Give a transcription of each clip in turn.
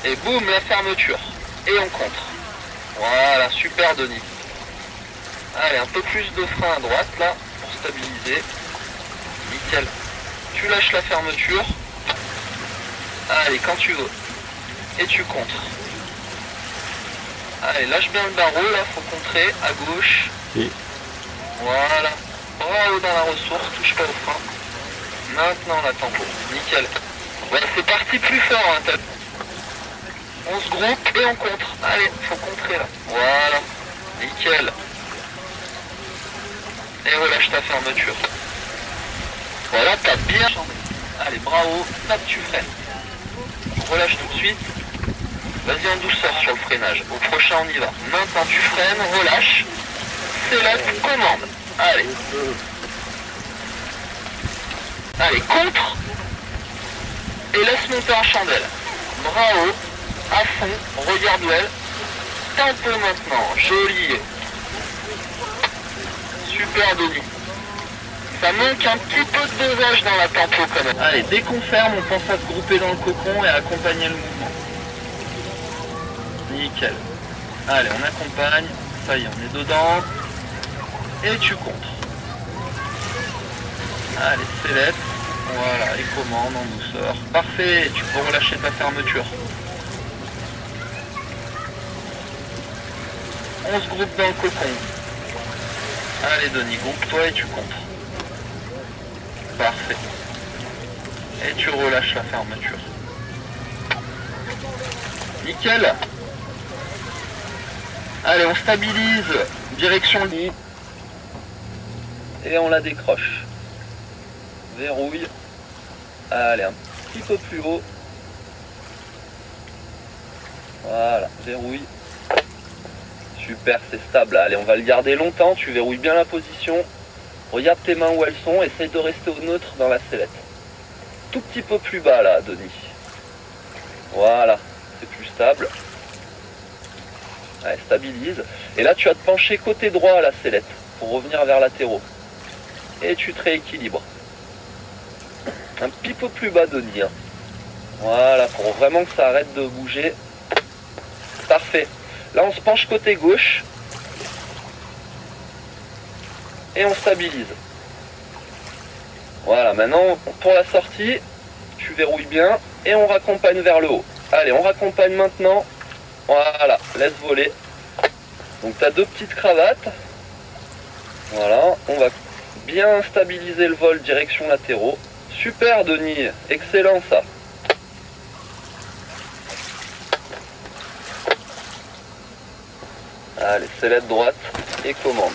Et boum, la fermeture. Et on contre. Voilà, super Denis. Allez, un peu plus de frein à droite là, pour stabiliser. Nickel. Tu lâches la fermeture. Allez, quand tu veux. Et tu contres. Allez, lâche bien le barreau là, faut contrer. À gauche. Et... Voilà. Bravo dans la ressource, touche pas au frein. Maintenant la tempo. Nickel. Ouais, c'est parti plus fort, hein, on se groupe et on contre. Allez, faut contrer là. Voilà. Nickel. Et relâche ta fermeture. Voilà, t'as bien changé. Allez, bravo. Tape, tu freines. Relâche tout de suite. Vas-y en douceur sur le freinage. Au prochain, on y va. Maintenant, tu freines, relâche. Select, commande. Allez. Allez, contre. Et laisse monter en chandelle. Bravo. À fond. Regarde où elle. Tempo maintenant. Joli. Super Denis. Ça manque un petit peu de dosage dans la tempo quand même. Allez, dès qu'on ferme, on pense à se grouper dans le cocon et à accompagner le mouvement. Nickel. Allez, on accompagne. Ça y est, on est dedans. Et tu contres. Allez, select. Voilà, et commande en douceur. Parfait, tu peux relâcher ta fermeture. On se groupe dans le cocon. Allez Denis, groupe-toi et tu contres. Parfait. Et tu relâches la fermeture. Nickel. Allez, on stabilise. Direction lit. Et on la décroche. Verrouille. Allez, un petit peu plus haut. Voilà, verrouille. Super, c'est stable. Allez, on va le garder longtemps. Tu verrouilles bien la position. Regarde tes mains où elles sont. Essaye de rester au neutre dans la sellette. Tout petit peu plus bas là, Denis. Voilà, c'est plus stable. Allez, stabilise. Et là, tu vas te pencher côté droit à la sellette pour revenir vers latéraux. Et tu te rééquilibres. Un petit peu plus bas, Denis. Hein. Voilà, pour vraiment que ça arrête de bouger. Parfait. Là, on se penche côté gauche. Et on stabilise. Voilà, maintenant, pour la sortie, tu verrouilles bien. Et on raccompagne vers le haut. Allez, on raccompagne maintenant. Voilà, laisse voler. Donc, tu as deux petites cravates. Voilà, on va bien stabiliser le vol direction latéraux. Super, Denis. Excellent, ça. Allez, sellette droite et commande.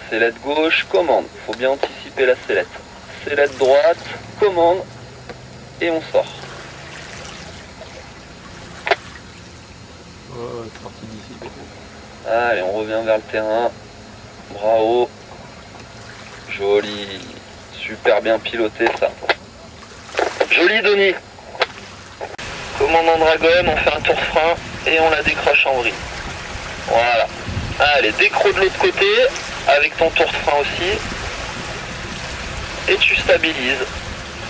Sellette gauche, commande. Faut bien anticiper la sellette. Sellette droite, commande. Et on sort. Oh, c'est parti d'ici. Allez, on revient vers le terrain. Bravo. Joli. Super bien piloté, ça. Joli, Denis. Commandant Dragon, on fait un tour frein et on la décroche en vrille. Voilà. Allez, décro de l'autre côté, avec ton tour de frein aussi. Et tu stabilises.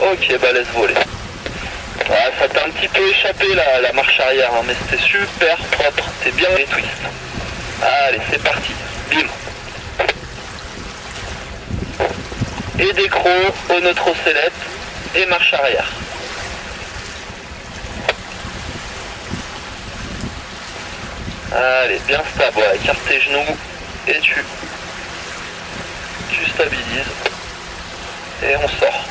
Ok, bah laisse voler. Voilà, ça t'a un petit peu échappé la marche arrière, hein, mais c'était super propre. T'es bien les twists. Allez, c'est parti. Bim. Et décro au neutro-sellette et marche arrière. Allez, bien stable, ouais, écarte tes genoux et tu stabilises et on sort.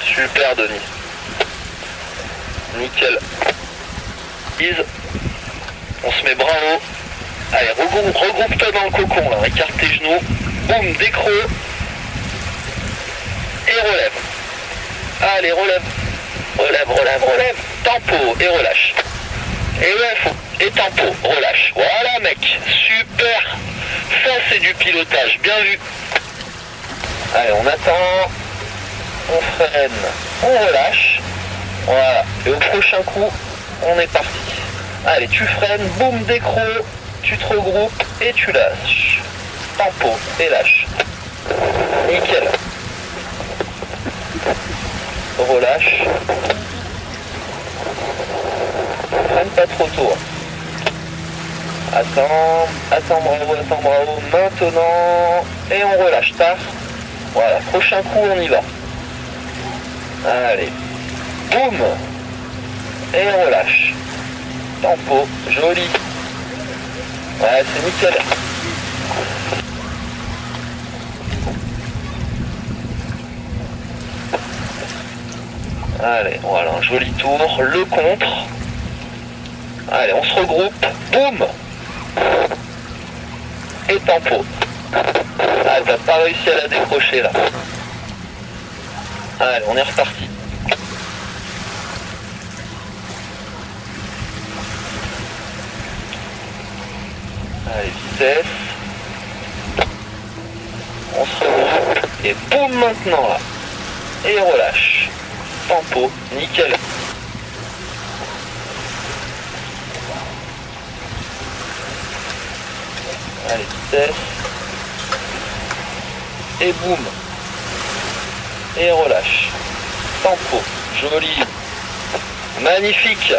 Super, Denis. Nickel. Ease. On se met bras haut. Allez, regroupe-toi dans le cocon là, écarte tes genoux. Boum, décro. Et relève. Allez, relève. Relève. Tempo et relâche. Et ouais, faut. Et tempo, relâche. Voilà, mec. Super. Ça, c'est du pilotage. Bien vu. Allez, on attend. On freine. On relâche. Voilà. Et au prochain coup, on est parti. Allez, tu freines. Boum, décro. Tu te regroupes et tu lâches. Tempo et lâche. Nickel. Relâche. Attends, bravo. Maintenant, et on relâche, taf. Voilà, prochain coup, on y va. Allez, boum. Et on relâche. Tempo, joli. Ouais, c'est nickel. Allez, voilà, un joli tour. Le contre. Allez, on se regroupe. Boum. Et tempo. Ah, t'as pas réussi à la décrocher là. Allez, on est reparti. Allez, vitesse. On se regroupe. Et boum maintenant là. Et relâche. Tempo, nickel. Allez, vitesse. Et boum. Et relâche. Tempo, joli. Magnifique.